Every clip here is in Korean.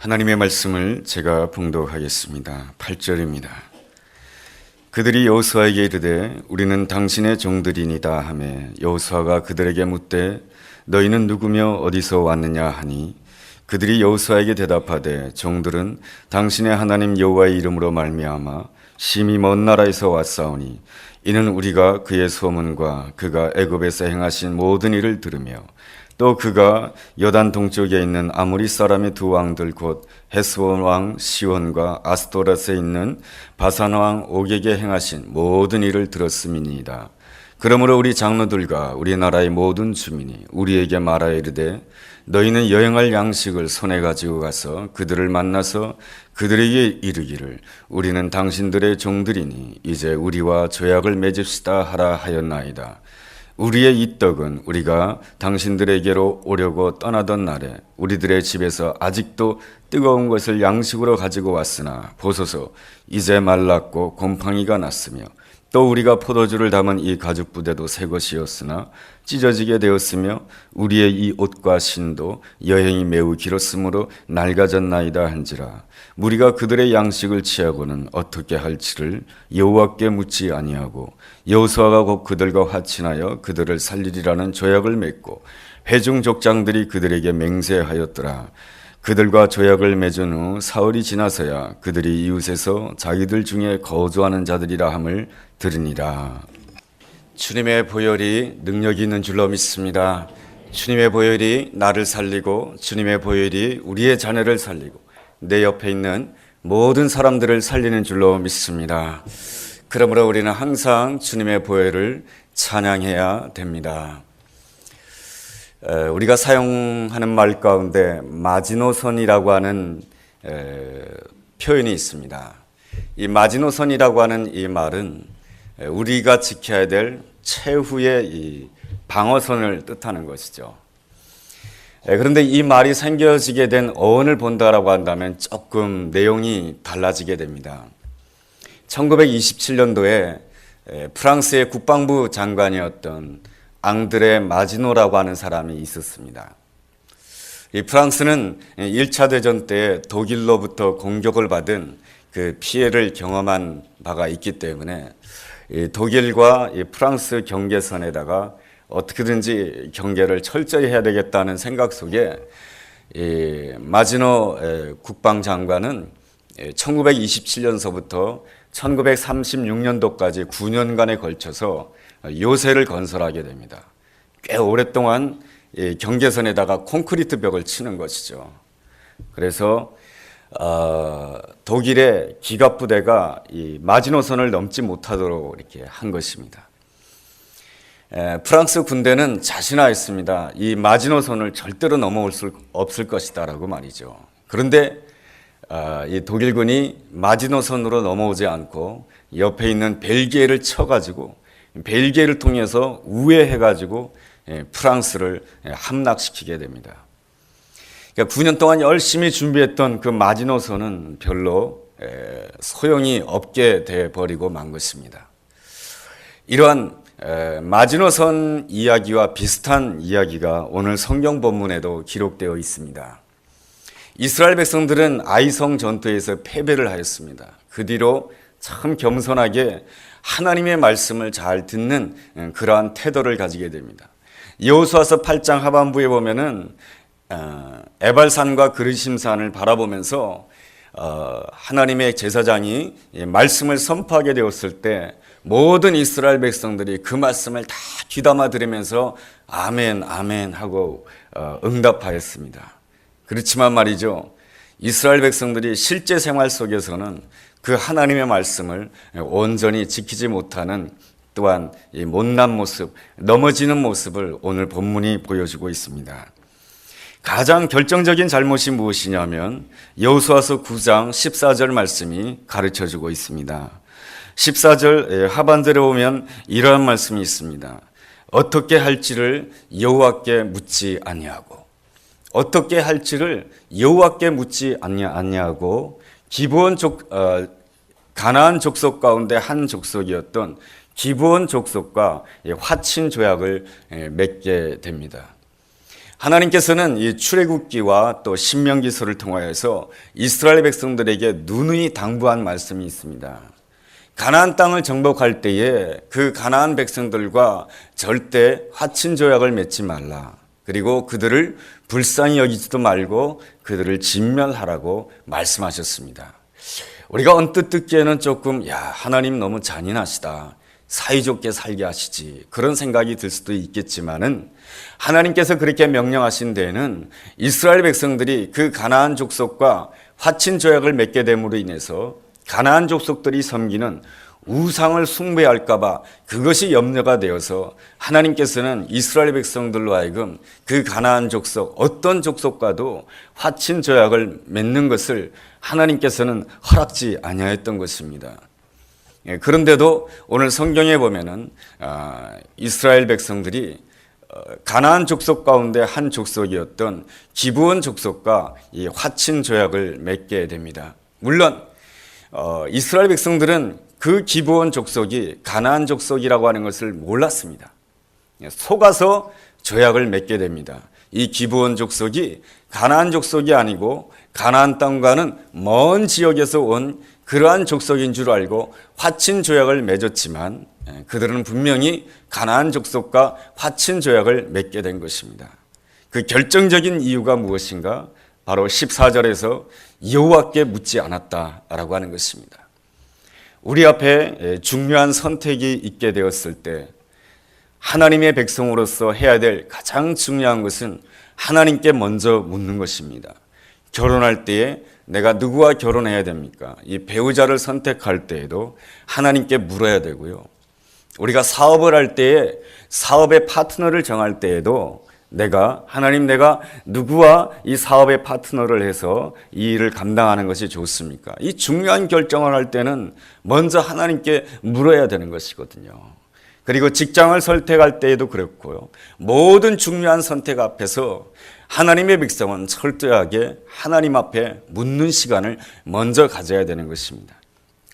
하나님의 말씀을 제가 봉독하겠습니다. 8절입니다. 그들이 여호수아에게 이르되 우리는 당신의 종들이니다 하매 여호수아가 그들에게 묻되 너희는 누구며 어디서 왔느냐 하니 그들이 여호수아에게 대답하되 종들은 당신의 하나님 여호와의 이름으로 말미암아 심히 먼 나라에서 왔사오니 이는 우리가 그의 소문과 그가 애굽에서 행하신 모든 일을 들으며 또 그가 여단 동쪽에 있는 아모리 사람의 두 왕들 곧 헤스본 왕 시온과 아스토렛에 있는 바산 왕 옥에게 행하신 모든 일을 들었음이니이다. 그러므로 우리 장로들과 우리나라의 모든 주민이 우리에게 말하여 이르되 너희는 여행할 양식을 손에 가지고 가서 그들을 만나서 그들에게 이르기를 우리는 당신들의 종들이니 이제 우리와 조약을 맺읍시다 하라 하였나이다. 우리의 이 떡은 우리가 당신들에게로 오려고 떠나던 날에 우리들의 집에서 아직도 뜨거운 것을 양식으로 가지고 왔으나 보소서 이제 말랐고 곰팡이가 났으며 또 우리가 포도주를 담은 이 가죽 부대도 새 것이었으나 찢어지게 되었으며 우리의 이 옷과 신도 여행이 매우 길었으므로 낡아졌나이다 한지라. 우리가 그들의 양식을 취하고는 어떻게 할지를 여호와께 묻지 아니하고 여호수아가 곧 그들과 화친하여 그들을 살리리라는 조약을 맺고 회중 족장들이 그들에게 맹세하였더라. 그들과 조약을 맺은 후 사흘이 지나서야 그들이 이웃에서 자기들 중에 거주하는 자들이라 함을 들으니라. 주님의 보혈이 능력이 있는 줄로 믿습니다. 주님의 보혈이 나를 살리고 주님의 보혈이 우리의 자녀를 살리고 내 옆에 있는 모든 사람들을 살리는 줄로 믿습니다. 그러므로 우리는 항상 주님의 보혈을 찬양해야 됩니다. 우리가 사용하는 말 가운데 마지노선이라고 하는 표현이 있습니다. 이 마지노선이라고 하는 이 말은 우리가 지켜야 될 최후의 이 방어선을 뜻하는 것이죠. 그런데 이 말이 생겨지게 된 어원을 본다라고 한다면 조금 내용이 달라지게 됩니다. 1927년도에 프랑스의 국방부 장관이었던 앙드레 마지노라고 하는 사람이 있었습니다. 이 프랑스는 1차 대전 때 독일로부터 공격을 받은 그 피해를 경험한 바가 있기 때문에 독일과 프랑스 경계선에다가 어떻게든지 경계를 철저히 해야 되겠다는 생각 속에 마지노 국방장관은 1927년서부터 1936년도까지 9년간에 걸쳐서 요새를 건설하게 됩니다. 꽤 오랫동안 경계선에다가 콘크리트 벽을 치는 것이죠. 그래서 독일의 기갑부대가 이 마지노선을 넘지 못하도록 이렇게 한 것입니다. 프랑스 군대는 자신하였습니다. 이 마지노선을 절대로 넘어올 수 없을 것이다라고 말이죠. 그런데 이 독일군이 마지노선으로 넘어오지 않고 옆에 있는 벨기에를 쳐가지고 벨기에를 통해서 우회해가지고 프랑스를 함락시키게 됩니다. 그러니까 9년 동안 열심히 준비했던 그 마지노선은 별로 소용이 없게 돼버리고 만 것입니다. 이러한 마지노선 이야기와 비슷한 이야기가 오늘 성경 본문에도 기록되어 있습니다. 이스라엘 백성들은 아이성 전투에서 패배를 하였습니다. 그 뒤로 참 겸손하게 하나님의 말씀을 잘 듣는 그러한 태도를 가지게 됩니다. 여호수아서 8장 하반부에 보면은 에발산과 그르심산을 바라보면서 하나님의 제사장이 말씀을 선포하게 되었을 때 모든 이스라엘 백성들이 그 말씀을 다 귀담아 들으면서 아멘 아멘 하고 응답하였습니다. 그렇지만 말이죠, 이스라엘 백성들이 실제 생활 속에서는 그 하나님의 말씀을 온전히 지키지 못하는 또한 이 못난 모습, 넘어지는 모습을 오늘 본문이 보여주고 있습니다. 가장 결정적인 잘못이 무엇이냐면 여호수아서 9장 14절 말씀이 가르쳐주고 있습니다. 14절 하반절에 보면 이러한 말씀이 있습니다. 어떻게 할지를 여호와께 묻지 아니하고, 어떻게 할지를 여호와께 묻지 아니하고, 가나안 족속 가운데 한 족속이었던 기브온 족속과 화친 조약을 맺게 됩니다. 하나님께서는 이 출애굽기와 또 신명기서를 통하여서 이스라엘 백성들에게 누누이 당부한 말씀이 있습니다. 가나안 땅을 정복할 때에 그 가나안 백성들과 절대 화친 조약을 맺지 말라. 그리고 그들을 불쌍히 여기지도 말고 그들을 진멸하라고 말씀하셨습니다. 우리가 언뜻 듣기에는 조금 하나님 너무 잔인하시다. 사이좋게 살게 하시지. 그런 생각이 들 수도 있겠지만은 하나님께서 그렇게 명령하신 데에는 이스라엘 백성들이 그 가나안 족속과 화친 조약을 맺게 됨으로 인해서 가나안 족속들이 섬기는 우상을 숭배할까 봐 그것이 염려가 되어서 하나님께서는 이스라엘 백성들로 하여금 그 가나안 족속 어떤 족속과도 화친 조약을 맺는 것을 하나님께서는 허락지 아니하였던 것입니다. 그런데도 오늘 성경에 보면은 이스라엘 백성들이 가나안 족속 가운데 한 족속이었던 기브온 족속과 이 화친 조약을 맺게 됩니다. 물론 이스라엘 백성들은 그 기브온 족속이 가나안 족속이라고 하는 것을 몰랐습니다. 속아서 조약을 맺게 됩니다. 이 기브온 족속이 가나안 족속이 아니고 가나안 땅과는 먼 지역에서 온 그러한 족속인 줄 알고 화친 조약을 맺었지만 그들은 분명히 가나안 족속과 화친 조약을 맺게 된 것입니다. 그 결정적인 이유가 무엇인가? 바로 14절에서 여호와께 묻지 않았다라고 하는 것입니다. 우리 앞에 중요한 선택이 있게 되었을 때 하나님의 백성으로서 해야 될 가장 중요한 것은 하나님께 먼저 묻는 것입니다. 결혼할 때에 내가 누구와 결혼해야 됩니까? 이 배우자를 선택할 때에도 하나님께 물어야 되고요. 우리가 사업을 할 때에 사업의 파트너를 정할 때에도 하나님 내가 누구와 이 사업의 파트너를 해서 이 일을 감당하는 것이 좋습니까? 이 중요한 결정을 할 때는 먼저 하나님께 물어야 되는 것이거든요. 그리고 직장을 선택할 때에도 그렇고요. 모든 중요한 선택 앞에서 하나님의 백성은 철저하게 하나님 앞에 묻는 시간을 먼저 가져야 되는 것입니다.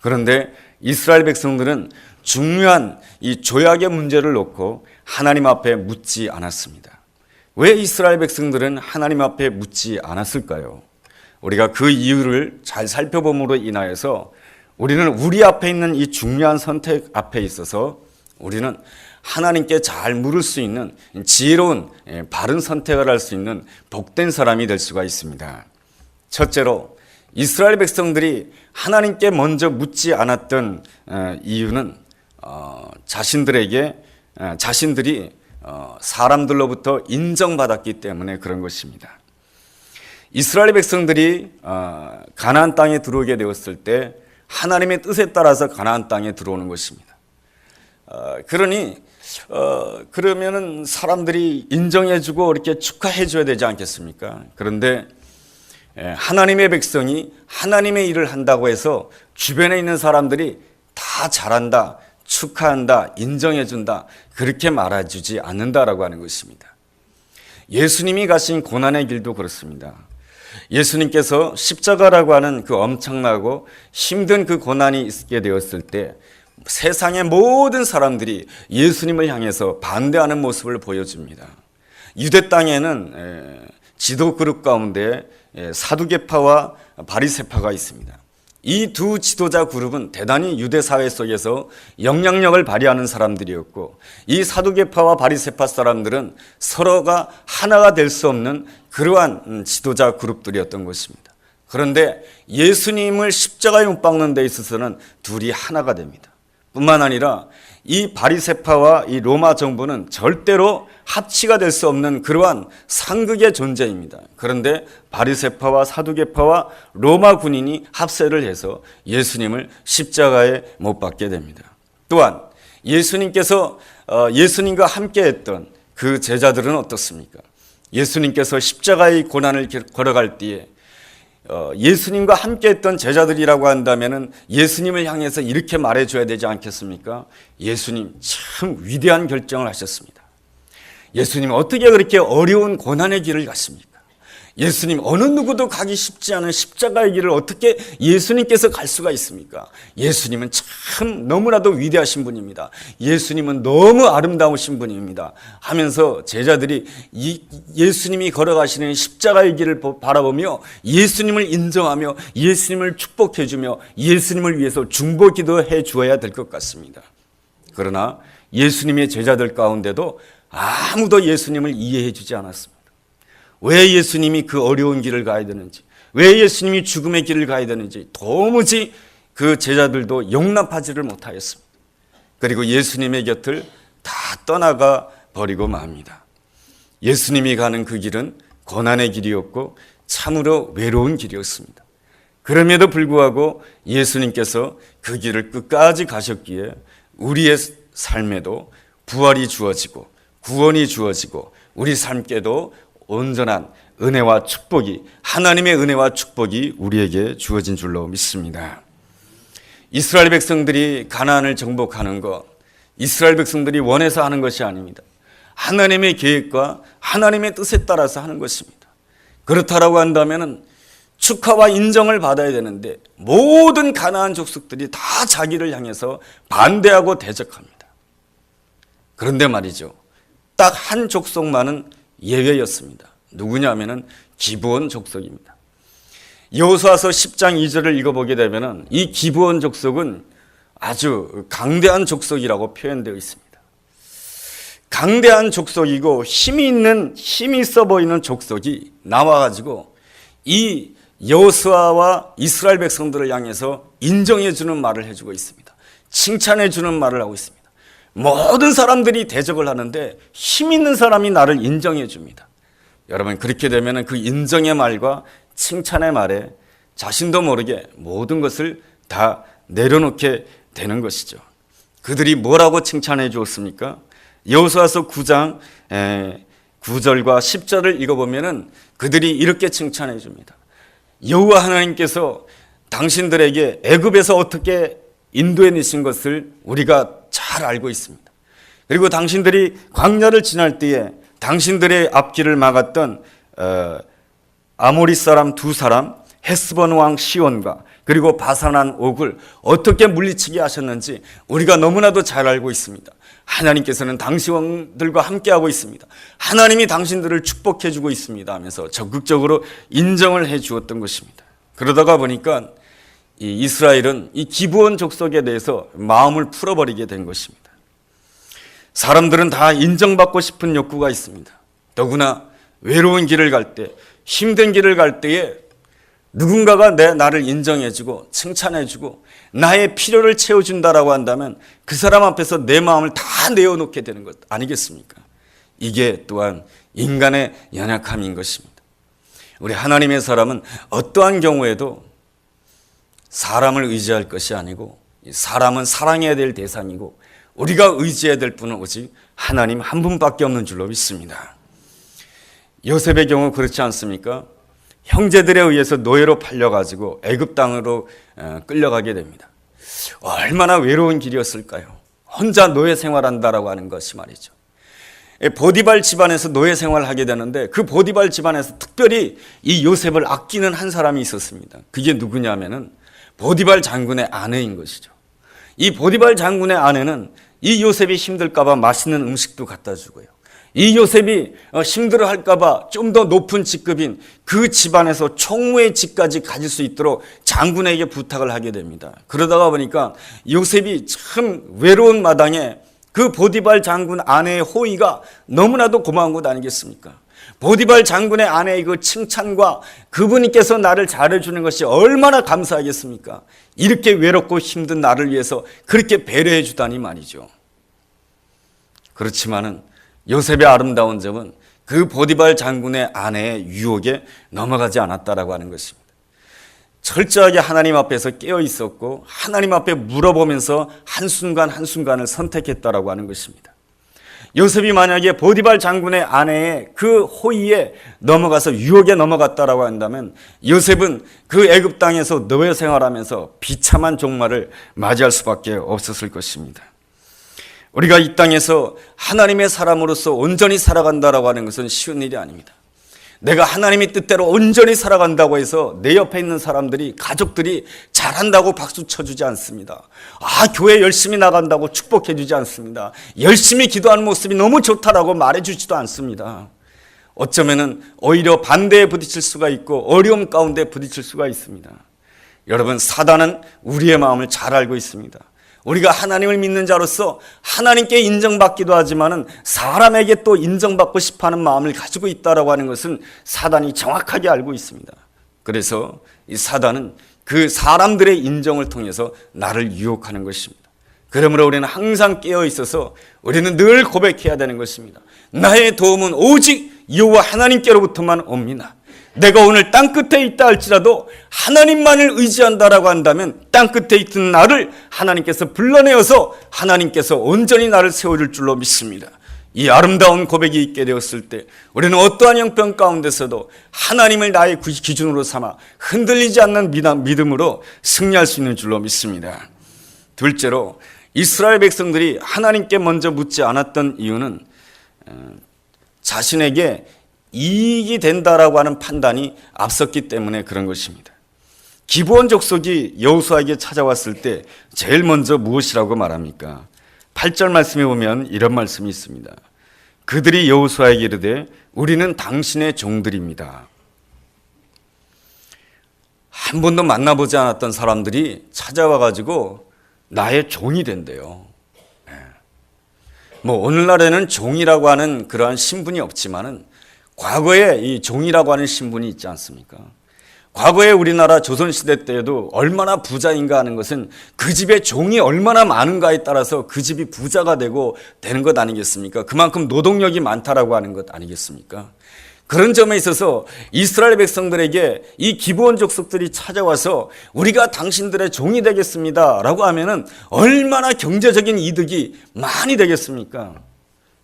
그런데 이스라엘 백성들은 중요한 이 조약의 문제를 놓고 하나님 앞에 묻지 않았습니다. 왜 이스라엘 백성들은 하나님 앞에 묻지 않았을까요? 우리가 그 이유를 잘 살펴봄으로 인하여서 우리는 우리 앞에 있는 이 중요한 선택 앞에 있어서 우리는 하나님께 잘 물을 수 있는 지혜로운 바른 선택을 할 수 있는 복된 사람이 될 수가 있습니다. 첫째로 이스라엘 백성들이 하나님께 먼저 묻지 않았던 이유는 자신들이 사람들로부터 인정받았기 때문에 그런 것입니다. 이스라엘 백성들이 가나안 땅에 들어오게 되었을 때 하나님의 뜻에 따라서 가나안 땅에 들어오는 것입니다. 그러면은 사람들이 인정해주고 이렇게 축하해줘야 되지 않겠습니까? 그런데 하나님의 백성이 하나님의 일을 한다고 해서 주변에 있는 사람들이 다 잘한다, 축하한다, 인정해준다, 그렇게 말해주지 않는다라고 하는 것입니다. 예수님이 가신 고난의 길도 그렇습니다. 예수님께서 십자가라고 하는 그 엄청나고 힘든 그 고난이 있게 되었을 때 세상의 모든 사람들이 예수님을 향해서 반대하는 모습을 보여줍니다. 유대 땅에는 지도 그룹 가운데 사두개파와 바리새파가 있습니다. 이 두 지도자 그룹은 대단히 유대 사회 속에서 영향력을 발휘하는 사람들이었고, 이 사두개파와 바리새파 사람들은 서로가 하나가 될 수 없는 그러한 지도자 그룹들이었던 것입니다. 그런데 예수님을 십자가에 못 박는 데 있어서는 둘이 하나가 됩니다. 뿐만 아니라 이 바리새파와 이 로마 정부는 절대로 합치가 될 수 없는 그러한 상극의 존재입니다. 그런데 바리새파와 사두개파와 로마 군인이 합세를 해서 예수님을 십자가에 못 박게 됩니다. 또한 예수님과 함께 했던 그 제자들은 어떻습니까? 예수님께서 십자가의 고난을 걸어갈 때에 예수님과 함께 했던 제자들이라고 한다면 예수님을 향해서 이렇게 말해줘야 되지 않겠습니까? 예수님 참 위대한 결정을 하셨습니다. 예수님 어떻게 그렇게 어려운 고난의 길을 갔습니까? 예수님 어느 누구도 가기 쉽지 않은 십자가의 길을 어떻게 예수님께서 갈 수가 있습니까? 예수님은 참 너무나도 위대하신 분입니다. 예수님은 너무 아름다우신 분입니다. 하면서 제자들이 예수님이 걸어가시는 십자가의 길을 바라보며 예수님을 인정하며 예수님을 축복해주며 예수님을 위해서 중보기도해 주어야 될 것 같습니다. 그러나 예수님의 제자들 가운데도 아무도 예수님을 이해해 주지 않았습니다. 왜 예수님이 그 어려운 길을 가야 되는지, 왜 예수님이 죽음의 길을 가야 되는지 도무지 그 제자들도 용납하지를 못하였습니다. 그리고 예수님의 곁을 다 떠나가 버리고 맙니다. 예수님이 가는 그 길은 고난의 길이었고 참으로 외로운 길이었습니다. 그럼에도 불구하고 예수님께서 그 길을 끝까지 가셨기에 우리의 삶에도 부활이 주어지고 구원이 주어지고 우리 삶께도 온전한 은혜와 축복이, 하나님의 은혜와 축복이 우리에게 주어진 줄로 믿습니다. 이스라엘 백성들이 가나안을 정복하는 것, 이스라엘 백성들이 원해서 하는 것이 아닙니다. 하나님의 계획과 하나님의 뜻에 따라서 하는 것입니다. 그렇다라고 한다면 축하와 인정을 받아야 되는데 모든 가나안 족속들이 다 자기를 향해서 반대하고 대적합니다. 그런데 말이죠, 딱 한 족속만은 예외였습니다. 누구냐면은 기브온 족속입니다. 여호수아서 10장 2절을 읽어보게 되면은 이 기브온 족속은 아주 강대한 족속이라고 표현되어 있습니다. 강대한 족속이고 힘이 있어 보이는 족속이 나와가지고 이 여호수아와 이스라엘 백성들을 향해서 인정해주는 말을 해주고 있습니다. 칭찬해주는 말을 하고 있습니다. 모든 사람들이 대적을 하는데 힘 있는 사람이 나를 인정해 줍니다. 여러분, 그렇게 되면 그 인정의 말과 칭찬의 말에 자신도 모르게 모든 것을 다 내려놓게 되는 것이죠. 그들이 뭐라고 칭찬해 주었습니까? 여호수아서 9장 9절과 10절을 읽어보면 그들이 이렇게 칭찬해 줍니다. 여호와 하나님께서 당신들에게 애굽에서 어떻게 인도해 내신 것을 우리가 잘 알고 있습니다. 그리고 당신들이 광야를 지날 때에 당신들의 앞길을 막았던 아모리 사람 두 사람, 헤스본 왕 시온과 그리고 바산한 옥을 어떻게 물리치게 하셨는지 우리가 너무나도 잘 알고 있습니다. 하나님께서는 당신 왕들과 함께하고 있습니다. 하나님이 당신들을 축복해 주고 있습니다 하면서 적극적으로 인정을 해 주었던 것입니다. 그러다가 보니까 이 이스라엘은 이 기브온 족속에 대해서 마음을 풀어버리게 된 것입니다. 사람들은 다 인정받고 싶은 욕구가 있습니다. 더구나 외로운 길을 갈 때, 힘든 길을 갈 때에 누군가가 나를 인정해주고 칭찬해주고 나의 필요를 채워준다라고 한다면 그 사람 앞에서 내 마음을 다 내어놓게 되는 것 아니겠습니까? 이게 또한 인간의 연약함인 것입니다. 우리 하나님의 사람은 어떠한 경우에도 사람을 의지할 것이 아니고 사람은 사랑해야 될 대상이고 우리가 의지해야 될 분은 오직 하나님 한 분밖에 없는 줄로 믿습니다. 요셉의 경우 그렇지 않습니까? 형제들에 의해서 노예로 팔려가지고 애굽 땅으로 끌려가게 됩니다. 얼마나 외로운 길이었을까요? 혼자 노예 생활한다라고 하는 것이 말이죠. 보디발 집안에서 노예 생활을 하게 되는데 그 보디발 집안에서 특별히 이 요셉을 아끼는 한 사람이 있었습니다. 그게 누구냐면은 보디발 장군의 아내인 것이죠. 이 보디발 장군의 아내는 이 요셉이 힘들까봐 맛있는 음식도 갖다 주고요. 이 요셉이 힘들어 할까봐 좀 더 높은 직급인 그 집안에서 총무의 직까지 가질 수 있도록 장군에게 부탁을 하게 됩니다. 그러다가 보니까 요셉이 참 외로운 마당에 그 보디발 장군 아내의 호의가 너무나도 고마운 것 아니겠습니까? 보디발 장군의 아내의 그 칭찬과 그분께서 나를 잘해주는 것이 얼마나 감사하겠습니까? 이렇게 외롭고 힘든 나를 위해서 그렇게 배려해 주다니 말이죠. 그렇지만은 요셉의 아름다운 점은 그 보디발 장군의 아내의 유혹에 넘어가지 않았다라고 하는 것입니다. 철저하게 하나님 앞에서 깨어 있었고 하나님 앞에 물어보면서 한순간 한순간을 선택했다라고 하는 것입니다. 요셉이 만약에 보디발 장군의 아내의 그 호의에 넘어가서 유혹에 넘어갔다라고 한다면 요셉은 그 애굽 땅에서 노예 생활하면서 비참한 종말을 맞이할 수밖에 없었을 것입니다. 우리가 이 땅에서 하나님의 사람으로서 온전히 살아간다라고 하는 것은 쉬운 일이 아닙니다. 내가 하나님의 뜻대로 온전히 살아간다고 해서 내 옆에 있는 사람들이, 가족들이 잘한다고 박수 쳐주지 않습니다. 교회 열심히 나간다고 축복해주지 않습니다. 열심히 기도하는 모습이 너무 좋다라고 말해주지도 않습니다. 어쩌면은 오히려 반대에 부딪힐 수가 있고 어려움 가운데 부딪힐 수가 있습니다. 여러분, 사단은 우리의 마음을 잘 알고 있습니다. 우리가 하나님을 믿는 자로서 하나님께 인정받기도 하지만은 사람에게 또 인정받고 싶어하는 마음을 가지고 있다라고 하는 것은 사단이 정확하게 알고 있습니다. 그래서 이 사단은 그 사람들의 인정을 통해서 나를 유혹하는 것입니다. 그러므로 우리는 항상 깨어 있어서 우리는 늘 고백해야 되는 것입니다. 나의 도움은 오직 여호와 하나님께로부터만 옵니다. 내가 오늘 땅끝에 있다 할지라도 하나님만을 의지한다라고 한다면 땅끝에 있던 나를 하나님께서 불러내어서 하나님께서 온전히 나를 세워줄 줄로 믿습니다. 이 아름다운 고백이 있게 되었을 때 우리는 어떠한 형편 가운데서도 하나님을 나의 기준으로 삼아 흔들리지 않는 믿음으로 승리할 수 있는 줄로 믿습니다. 둘째로, 이스라엘 백성들이 하나님께 먼저 묻지 않았던 이유는 자신에게 이익이 된다라고 하는 판단이 앞섰기 때문에 그런 것입니다. 기브온 족속이 여호수아에게 찾아왔을 때 제일 먼저 무엇이라고 말합니까? 8절 말씀에 보면 이런 말씀이 있습니다. 그들이 여호수아에게 이르되 우리는 당신의 종들입니다. 한 번도 만나보지 않았던 사람들이 찾아와가지고 나의 종이 된대요. 오늘날에는 종이라고 하는 그러한 신분이 없지만은 과거에 이 종이라고 하는 신분이 있지 않습니까? 과거에 우리나라 조선시대 때에도 얼마나 부자인가 하는 것은 그 집에 종이 얼마나 많은가에 따라서 그 집이 부자가 되는 것 아니겠습니까? 그만큼 노동력이 많다라고 하는 것 아니겠습니까? 그런 점에 있어서 이스라엘 백성들에게 이 기브온 족속들이 찾아와서 우리가 당신들의 종이 되겠습니다 라고 하면은 얼마나 경제적인 이득이 많이 되겠습니까?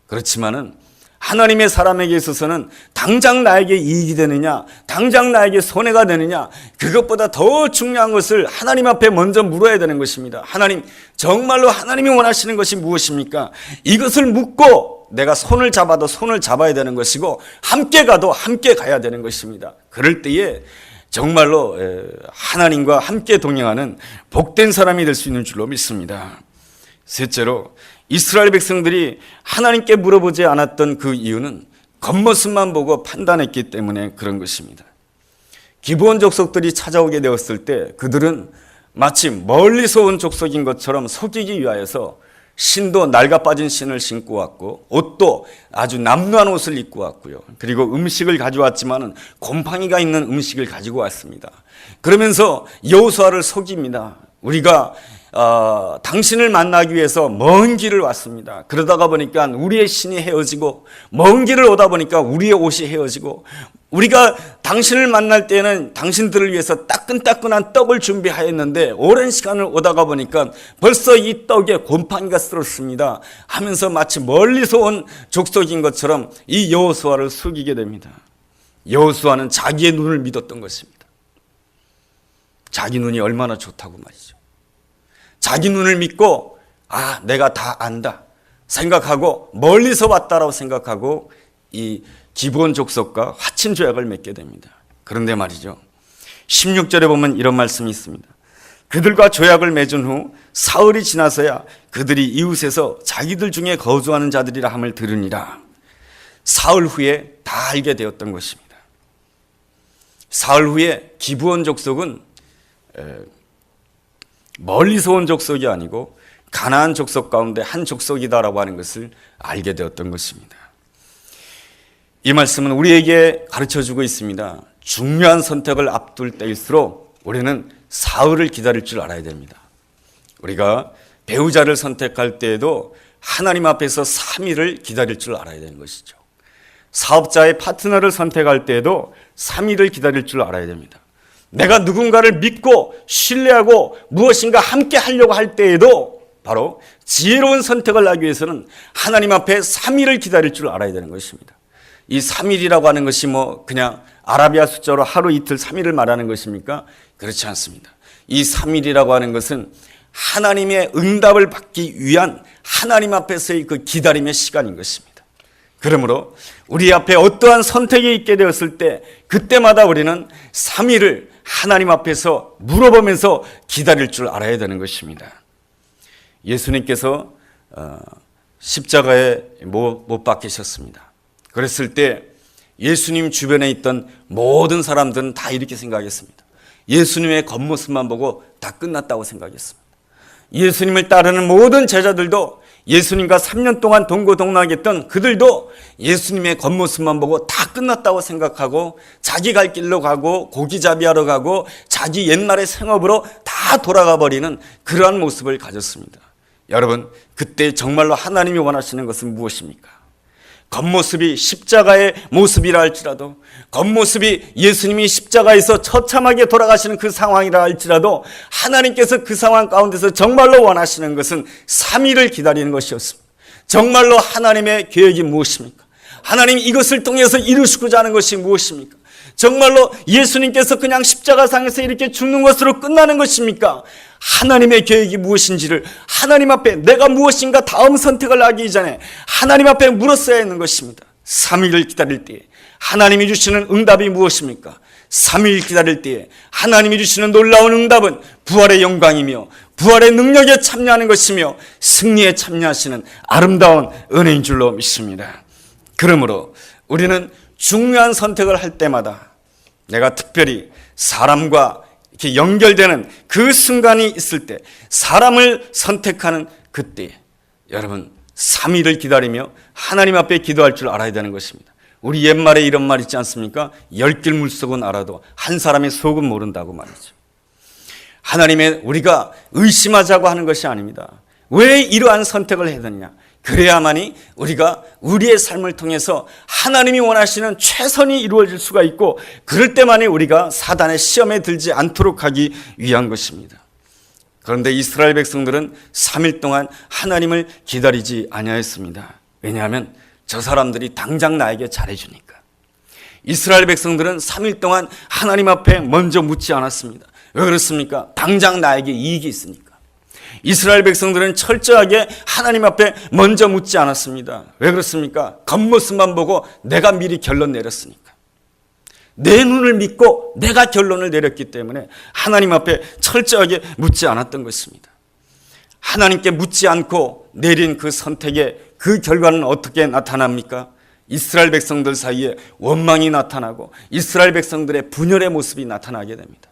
그렇지만은 하나님의 사람에게 있어서는 당장 나에게 이익이 되느냐, 당장 나에게 손해가 되느냐, 그것보다 더 중요한 것을 하나님 앞에 먼저 물어야 되는 것입니다. 하나님, 정말로 하나님이 원하시는 것이 무엇입니까? 이것을 묻고 내가 손을 잡아도 손을 잡아야 되는 것이고 함께 가도 함께 가야 되는 것입니다. 그럴 때에 정말로 하나님과 함께 동행하는 복된 사람이 될 수 있는 줄로 믿습니다. 셋째로, 이스라엘 백성들이 하나님께 물어보지 않았던 그 이유는 겉모습만 보고 판단했기 때문에 그런 것입니다. 기브온 족속들이 찾아오게 되었을 때 그들은 마치 멀리서 온 족속인 것처럼 속이기 위하여서 신도 낡아 빠진 신을 신고 왔고 옷도 아주 남루한 옷을 입고 왔고요. 그리고 음식을 가져왔지만은 곰팡이가 있는 음식을 가지고 왔습니다. 그러면서 여호수아를 속입니다. 우리가 당신을 만나기 위해서 먼 길을 왔습니다. 그러다가 보니까 우리의 신이 헤어지고 먼 길을 오다 보니까 우리의 옷이 헤어지고 우리가 당신을 만날 때는 당신들을 위해서 따끈따끈한 떡을 준비하였는데 오랜 시간을 오다가 보니까 벌써 이 떡에 곰팡이가 쓸었습니다 하면서 마치 멀리서 온 족속인 것처럼 이 여호수아를 속이게 됩니다. 여호수아는 자기의 눈을 믿었던 것입니다. 자기 눈이 얼마나 좋다고 말이죠. 자기 눈을 믿고 내가 다 안다 생각하고 멀리서 왔다라고 생각하고 이 기브온 족속과 화친 조약을 맺게 됩니다. 그런데 말이죠, 16절에 보면 이런 말씀이 있습니다. 그들과 조약을 맺은 후 사흘이 지나서야 그들이 이웃에서 자기들 중에 거주하는 자들이라 함을 들으니라. 사흘 후에 다 알게 되었던 것입니다. 사흘 후에 기브온 족속은 멀리서 온 족속이 아니고 가나안 족속 가운데 한 족속이다라고 하는 것을 알게 되었던 것입니다. 이 말씀은 우리에게 가르쳐주고 있습니다. 중요한 선택을 앞둘 때일수록 우리는 사흘을 기다릴 줄 알아야 됩니다. 우리가 배우자를 선택할 때에도 하나님 앞에서 3일을 기다릴 줄 알아야 되는 것이죠. 사업자의 파트너를 선택할 때에도 3일을 기다릴 줄 알아야 됩니다. 내가 누군가를 믿고 신뢰하고 무엇인가 함께 하려고 할 때에도 바로 지혜로운 선택을 하기 위해서는 하나님 앞에 3일을 기다릴 줄 알아야 되는 것입니다. 이 3일이라고 하는 것이 그냥 아라비아 숫자로 하루 이틀 3일을 말하는 것입니까? 그렇지 않습니다. 이 3일이라고 하는 것은 하나님의 응답을 받기 위한 하나님 앞에서의 그 기다림의 시간인 것입니다. 그러므로 우리 앞에 어떠한 선택이 있게 되었을 때 그때마다 우리는 3일을 하나님 앞에서 물어보면서 기다릴 줄 알아야 되는 것입니다. 예수님께서 십자가에 못 박히셨습니다. 그랬을 때 예수님 주변에 있던 모든 사람들은 다 이렇게 생각했습니다. 예수님의 겉모습만 보고 다 끝났다고 생각했습니다. 예수님을 따르는 모든 제자들도 예수님과 3년 동안 동고동락했던 그들도 예수님의 겉모습만 보고 다 끝났다고 생각하고 자기 갈 길로 가고 고기잡이하러 가고 자기 옛날의 생업으로 다 돌아가 버리는 그러한 모습을 가졌습니다. 여러분, 그때 정말로 하나님이 원하시는 것은 무엇입니까? 겉모습이 십자가의 모습이라 할지라도, 겉모습이 예수님이 십자가에서 처참하게 돌아가시는 그 상황이라 할지라도 하나님께서 그 상황 가운데서 정말로 원하시는 것은 3일을 기다리는 것이었습니다. 정말로 하나님의 계획이 무엇입니까? 하나님 이것을 통해서 이루시고자 하는 것이 무엇입니까? 정말로 예수님께서 그냥 십자가상에서 이렇게 죽는 것으로 끝나는 것입니까? 하나님의 계획이 무엇인지를 하나님 앞에 내가 무엇인가 다음 선택을 하기 전에 하나님 앞에 물었어야 하는 것입니다. 3일을 기다릴 때에 하나님이 주시는 응답이 무엇입니까? 3일 기다릴 때에 하나님이 주시는 놀라운 응답은 부활의 영광이며 부활의 능력에 참여하는 것이며 승리에 참여하시는 아름다운 은혜인 줄로 믿습니다. 그러므로 우리는 중요한 선택을 할 때마다 내가 특별히 사람과 이렇게 연결되는 그 순간이 있을 때, 사람을 선택하는 그때 여러분 3일을 기다리며 하나님 앞에 기도할 줄 알아야 되는 것입니다. 우리 옛말에 이런 말 있지 않습니까? 10길 물속은 알아도 한 사람의 속은 모른다고 말이죠. 하나님의 우리가 의심하자고 하는 것이 아닙니다. 왜 이러한 선택을 해야 되느냐? 그래야만이 우리가 우리의 삶을 통해서 하나님이 원하시는 최선이 이루어질 수가 있고, 그럴 때만이 우리가 사단의 시험에 들지 않도록 하기 위한 것입니다. 그런데 이스라엘 백성들은 3일 동안 하나님을 기다리지 아니하였습니다. 왜냐하면 저 사람들이 당장 나에게 잘해주니까. 이스라엘 백성들은 3일 동안 하나님 앞에 먼저 묻지 않았습니다. 왜 그렇습니까? 당장 나에게 이익이 있으니까. 이스라엘 백성들은 철저하게 하나님 앞에 먼저 묻지 않았습니다. 왜 그렇습니까? 겉모습만 보고 내가 미리 결론 내렸으니까. 내 눈을 믿고 내가 결론을 내렸기 때문에 하나님 앞에 철저하게 묻지 않았던 것입니다. 하나님께 묻지 않고 내린 그 선택의 그 결과는 어떻게 나타납니까? 이스라엘 백성들 사이에 원망이 나타나고 이스라엘 백성들의 분열의 모습이 나타나게 됩니다.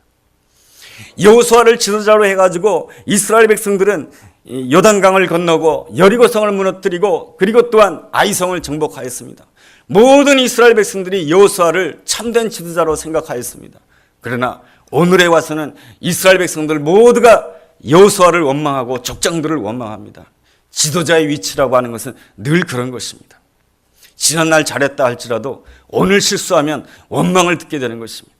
여호수아를 지도자로 해가지고 이스라엘 백성들은 요단강을 건너고 여리고성을 무너뜨리고 그리고 또한 아이성을 정복하였습니다. 모든 이스라엘 백성들이 여호수아를 참된 지도자로 생각하였습니다. 그러나 오늘에 와서는 이스라엘 백성들 모두가 여호수아를 원망하고 족장들을 원망합니다. 지도자의 위치라고 하는 것은 늘 그런 것입니다. 지난날 잘했다 할지라도 오늘 실수하면 원망을 듣게 되는 것입니다.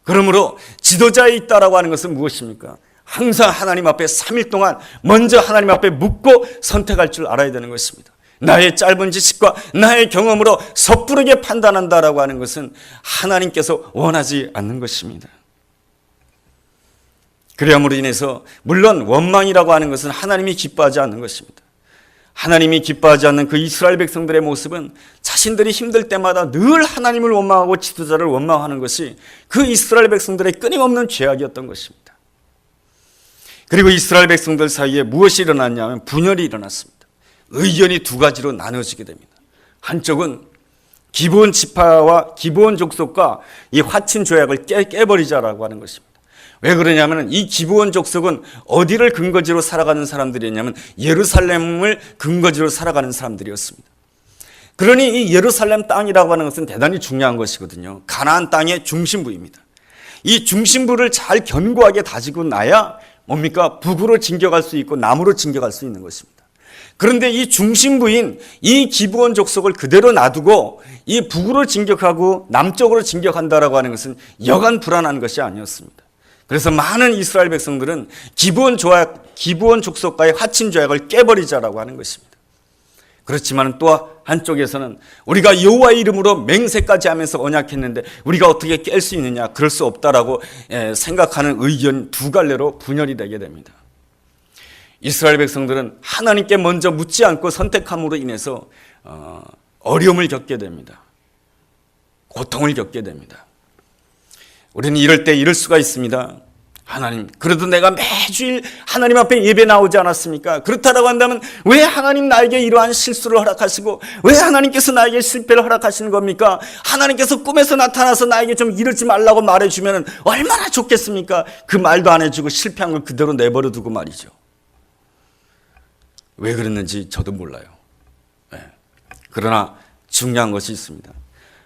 그러므로 지도자에 있다라고 하는 것은 무엇입니까? 항상 하나님 앞에 3일 동안 먼저 하나님 앞에 묻고 선택할 줄 알아야 되는 것입니다. 나의 짧은 지식과 나의 경험으로 섣부르게 판단한다라고 하는 것은 하나님께서 원하지 않는 것입니다. 그러므로 인해서 물론 원망이라고 하는 것은 하나님이 기뻐하지 않는 것입니다. 하나님이 기뻐하지 않는 그 이스라엘 백성들의 모습은 자신들이 힘들 때마다 늘 하나님을 원망하고 지도자를 원망하는 것이 그 이스라엘 백성들의 끊임없는 죄악이었던 것입니다. 그리고 이스라엘 백성들 사이에 무엇이 일어났냐면 분열이 일어났습니다. 의견이 두 가지로 나눠지게 됩니다. 한쪽은 기브온 지파와 기브온 족속과 이 화친 조약을 깨버리자라고 하는 것입니다. 왜 그러냐면 이 기브온 족속은 어디를 근거지로 살아가는 사람들이었냐면 예루살렘을 근거지로 살아가는 사람들이었습니다. 그러니 이 예루살렘 땅이라고 하는 것은 대단히 중요한 것이거든요. 가나안 땅의 중심부입니다. 이 중심부를 잘 견고하게 다지고 나야 뭡니까? 북으로 진격할 수 있고 남으로 진격할 수 있는 것입니다. 그런데 이 중심부인 이 기브온 족속을 그대로 놔두고 이 북으로 진격하고 남쪽으로 진격한다라고 하는 것은 여간 불안한 것이 아니었습니다. 그래서 많은 이스라엘 백성들은 기브온 족속과의 화친 조약을 깨버리자라고 하는 것입니다. 그렇지만 또 한쪽에서는 우리가 여호와의 이름으로 맹세까지 하면서 언약했는데 우리가 어떻게 깰 수 있느냐, 그럴 수 없다라고 생각하는 의견 두 갈래로 분열이 되게 됩니다. 이스라엘 백성들은 하나님께 먼저 묻지 않고 선택함으로 인해서 어려움을 겪게 됩니다. 고통을 겪게 됩니다. 우리는 이럴 때 이럴 수가 있습니다. 하나님, 그래도 내가 매주일 하나님 앞에 예배 나오지 않았습니까? 그렇다라고 한다면 왜 하나님 나에게 이러한 실수를 허락하시고 왜 하나님께서 나에게 실패를 허락하시는 겁니까? 하나님께서 꿈에서 나타나서 나에게 좀 이러지 말라고 말해주면 얼마나 좋겠습니까? 그 말도 안 해주고 실패한 걸 그대로 내버려 두고 말이죠. 왜 그랬는지 저도 몰라요. 그러나 중요한 것이 있습니다.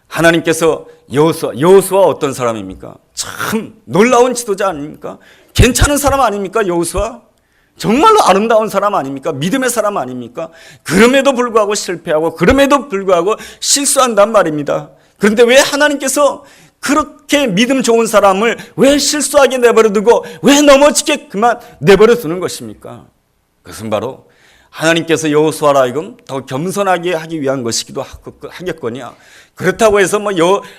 하나님께서 여호수아 어떤 사람입니까? 참 놀라운 지도자 아닙니까? 괜찮은 사람 아닙니까? 여호수아 정말로 아름다운 사람 아닙니까? 믿음의 사람 아닙니까? 그럼에도 불구하고 실패하고 그럼에도 불구하고 실수한단 말입니다. 그런데 왜 하나님께서 그렇게 믿음 좋은 사람을 왜 실수하게 내버려두고 왜 넘어지게 그만 내버려두는 것입니까? 그것은 바로 하나님께서 여호수아라 하여금 더 겸손하게 하기 위한 것이기도 하겠거니와 그렇다고 해서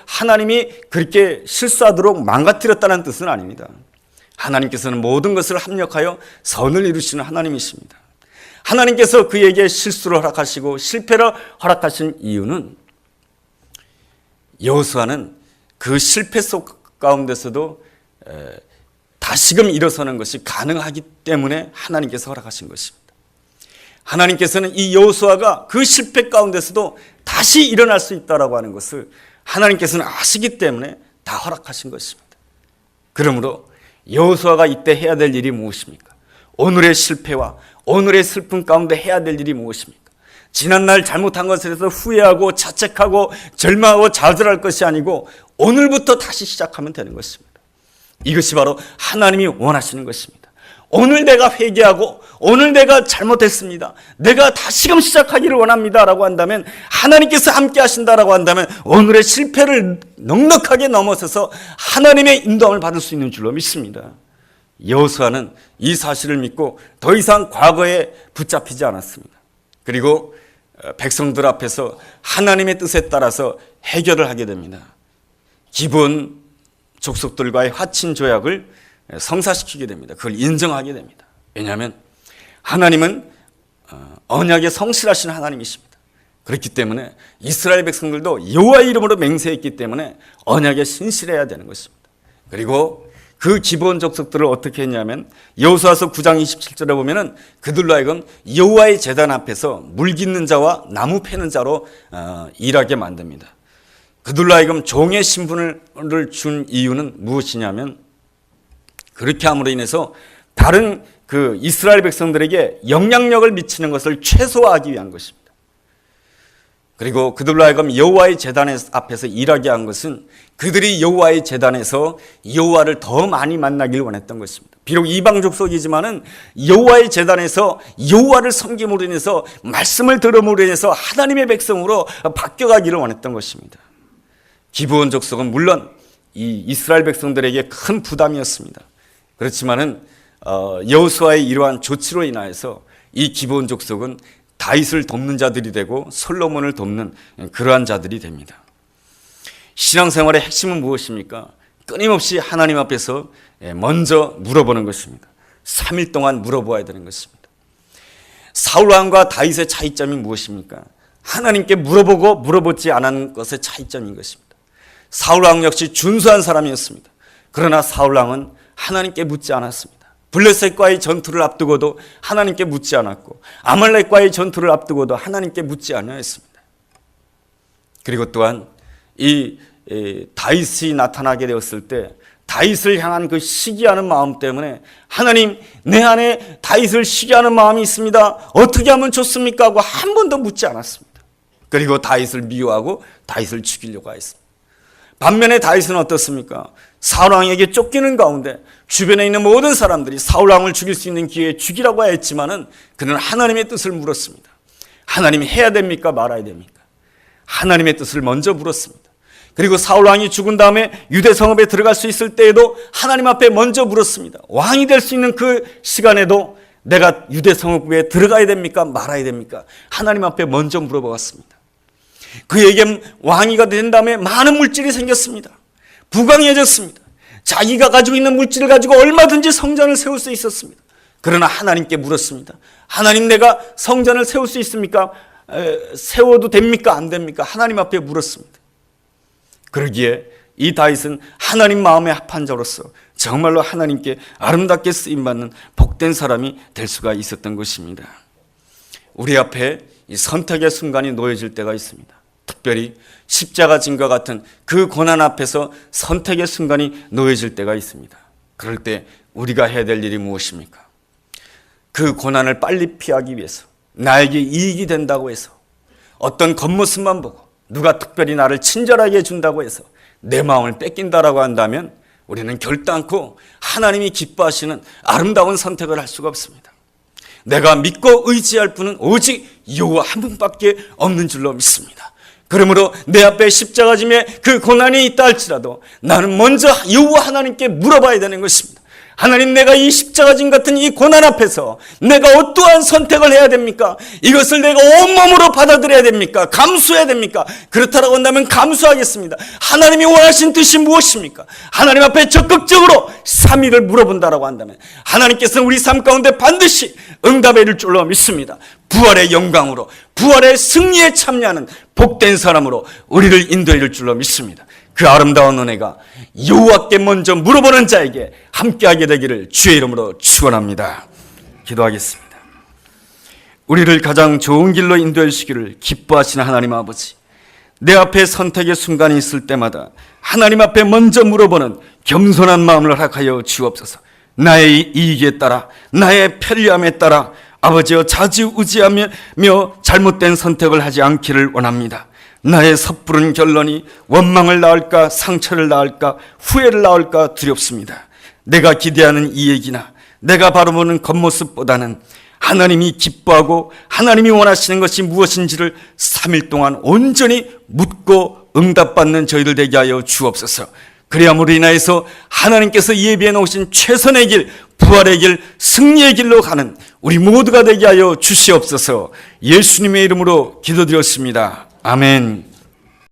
하나님이 그렇게 실수하도록 망가뜨렸다는 뜻은 아닙니다. 하나님께서는 모든 것을 합력하여 선을 이루시는 하나님이십니다. 하나님께서 그에게 실수를 허락하시고 실패를 허락하신 이유는 여호수아는 그 실패 속 가운데서도 다시금 일어서는 것이 가능하기 때문에 하나님께서 허락하신 것입니다. 하나님께서는 이 여호수아가 그 실패 가운데서도 다시 일어날 수 있다라고 하는 것을 하나님께서는 아시기 때문에 다 허락하신 것입니다. 그러므로 여호수아가 이때 해야 될 일이 무엇입니까? 오늘의 실패와 오늘의 슬픔 가운데 해야 될 일이 무엇입니까? 지난날 잘못한 것에 대해서 후회하고 자책하고 절망하고 좌절할 것이 아니고 오늘부터 다시 시작하면 되는 것입니다. 이것이 바로 하나님이 원하시는 것입니다. 오늘 내가 회개하고 오늘 내가 잘못했습니다. 내가 다시금 시작하기를 원합니다. 라고 한다면 하나님께서 함께 하신다라고 한다면 오늘의 실패를 넉넉하게 넘어서서 하나님의 인도함을 받을 수 있는 줄로 믿습니다. 여호수아는 이 사실을 믿고 더 이상 과거에 붙잡히지 않았습니다. 그리고 백성들 앞에서 하나님의 뜻에 따라서 해결을 하게 됩니다. 기본 족속들과의 화친 조약을 성사시키게 됩니다. 그걸 인정하게 됩니다. 왜냐하면 하나님은 언약에 성실하신 하나님이십니다. 그렇기 때문에 이스라엘 백성들도 여호와의 이름으로 맹세했기 때문에 언약에 신실해야 되는 것입니다. 그리고 그 기본 족속들을 어떻게 했냐면 여호수아서 9장 27절에 보면은 그들로 하여금 여호와의 제단 앞에서 물 깃는 자와 나무 패는 자로 일하게 만듭니다. 그들로 하여금 종의 신분을 준 이유는 무엇이냐면 그렇게 함으로 인해서 다른 그 이스라엘 백성들에게 영향력을 미치는 것을 최소화하기 위한 것입니다. 그리고 그들로 하여금 여호와의 제단 앞에서 일하게 한 것은 그들이 여호와의 제단에서 여호와를 더 많이 만나길 원했던 것입니다. 비록 이방 족속이지만은 여호와의 제단에서 여호와를 섬김으로 인해서 말씀을 들음으로 인해서 하나님의 백성으로 바뀌어가기를 원했던 것입니다. 기브온 족속은 물론 이 이스라엘 백성들에게 큰 부담이었습니다. 그렇지만은 여호수아의 이러한 조치로 인하여서 이 기브온 족속은 다윗을 돕는 자들이 되고 솔로몬을 돕는 그러한 자들이 됩니다. 신앙생활의 핵심은 무엇입니까? 끊임없이 하나님 앞에서 먼저 물어보는 것입니다. 3일 동안 물어보아야 되는 것입니다. 사울왕과 다윗의 차이점이 무엇입니까? 하나님께 물어보고 물어보지 않은 것의 차이점인 것입니다. 사울왕 역시 준수한 사람이었습니다. 그러나 사울왕은 하나님께 묻지 않았습니다. 블레셋과의 전투를 앞두고도 하나님께 묻지 않았고 아말렉과의 전투를 앞두고도 하나님께 묻지 않았습니다. 그리고 또한 이 다윗이 나타나게 되었을 때 다윗을 향한 그 시기하는 마음 때문에 하나님 내 안에 다윗을 시기하는 마음이 있습니다. 어떻게 하면 좋습니까? 하고 한 번도 묻지 않았습니다. 그리고 다윗을 미워하고 다윗을 죽이려고 했습니다. 반면에 다윗은 어떻습니까? 사울왕에게 쫓기는 가운데 주변에 있는 모든 사람들이 사울왕을 죽일 수 있는 기회에 죽이라고 했지만은 그는 하나님의 뜻을 물었습니다. 하나님이 해야 됩니까? 말아야 됩니까? 하나님의 뜻을 먼저 물었습니다. 그리고 사울왕이 죽은 다음에 유대 성읍에 들어갈 수 있을 때에도 하나님 앞에 먼저 물었습니다. 왕이 될 수 있는 그 시간에도 내가 유대 성읍에 들어가야 됩니까? 말아야 됩니까? 하나님 앞에 먼저 물어보았습니다. 그에게 왕이가 된 다음에 많은 물질이 생겼습니다. 부강해졌습니다. 자기가 가지고 있는 물질을 가지고 얼마든지 성전을 세울 수 있었습니다. 그러나 하나님께 물었습니다. 하나님 내가 성전을 세울 수 있습니까? 세워도 됩니까? 안 됩니까? 하나님 앞에 물었습니다. 그러기에 이 다윗은 하나님 마음에 합한 자로서 정말로 하나님께 아름답게 쓰임받는 복된 사람이 될 수가 있었던 것입니다. 우리 앞에 이 선택의 순간이 놓여질 때가 있습니다. 특별히 십자가 진과 같은 그 고난 앞에서 선택의 순간이 놓여질 때가 있습니다. 그럴 때 우리가 해야 될 일이 무엇입니까? 그 고난을 빨리 피하기 위해서, 나에게 이익이 된다고 해서, 어떤 겉모습만 보고 누가 특별히 나를 친절하게 해준다고 해서 내 마음을 뺏긴다라고 한다면 우리는 결단코 하나님이 기뻐하시는 아름다운 선택을 할 수가 없습니다. 내가 믿고 의지할 분은 오직 여호와 한 분밖에 없는 줄로 믿습니다. 그러므로 내 앞에 십자가 짐에 그 고난이 있다 할지라도 나는 먼저 여호와 하나님께 물어봐야 되는 것입니다. 하나님, 내가 이 십자가 짐 같은 이 고난 앞에서 내가 어떠한 선택을 해야 됩니까? 이것을 내가 온몸으로 받아들여야 됩니까? 감수해야 됩니까? 그렇다라고 한다면 감수하겠습니다. 하나님이 원하신 뜻이 무엇입니까? 하나님 앞에 적극적으로 3일을 물어본다라고 한다면 하나님께서는 우리 삶 가운데 반드시 응답해 이를 줄로 믿습니다. 부활의 영광으로, 부활의 승리에 참여하는 복된 사람으로 우리를 인도해 줄 줄로 믿습니다. 그 아름다운 은혜가 여호와께 먼저 물어보는 자에게 함께하게 되기를 주의 이름으로 축원합니다. 기도하겠습니다. 우리를 가장 좋은 길로 인도해 주시기를 기뻐하시는 하나님 아버지, 내 앞에 선택의 순간이 있을 때마다 하나님 앞에 먼저 물어보는 겸손한 마음을 허락하여 주옵소서. 나의 이익에 따라, 나의 편리함에 따라 아버지여 좌지우지하며 잘못된 선택을 하지 않기를 원합니다. 나의 섣부른 결론이 원망을 낳을까, 상처를 낳을까, 후회를 낳을까 두렵습니다. 내가 기대하는 이익이나 내가 바라보는 겉모습보다는 하나님이 기뻐하고 하나님이 원하시는 것이 무엇인지를 3일 동안 온전히 묻고 응답받는 저희들 되게 하여 주옵소서. 그래야므로 인하여서 하나님께서 예비해 놓으신 최선의 길, 부활의 길, 승리의 길로 가는 우리 모두가 되게 하여 주시옵소서. 예수님의 이름으로 기도드렸습니다. 아멘.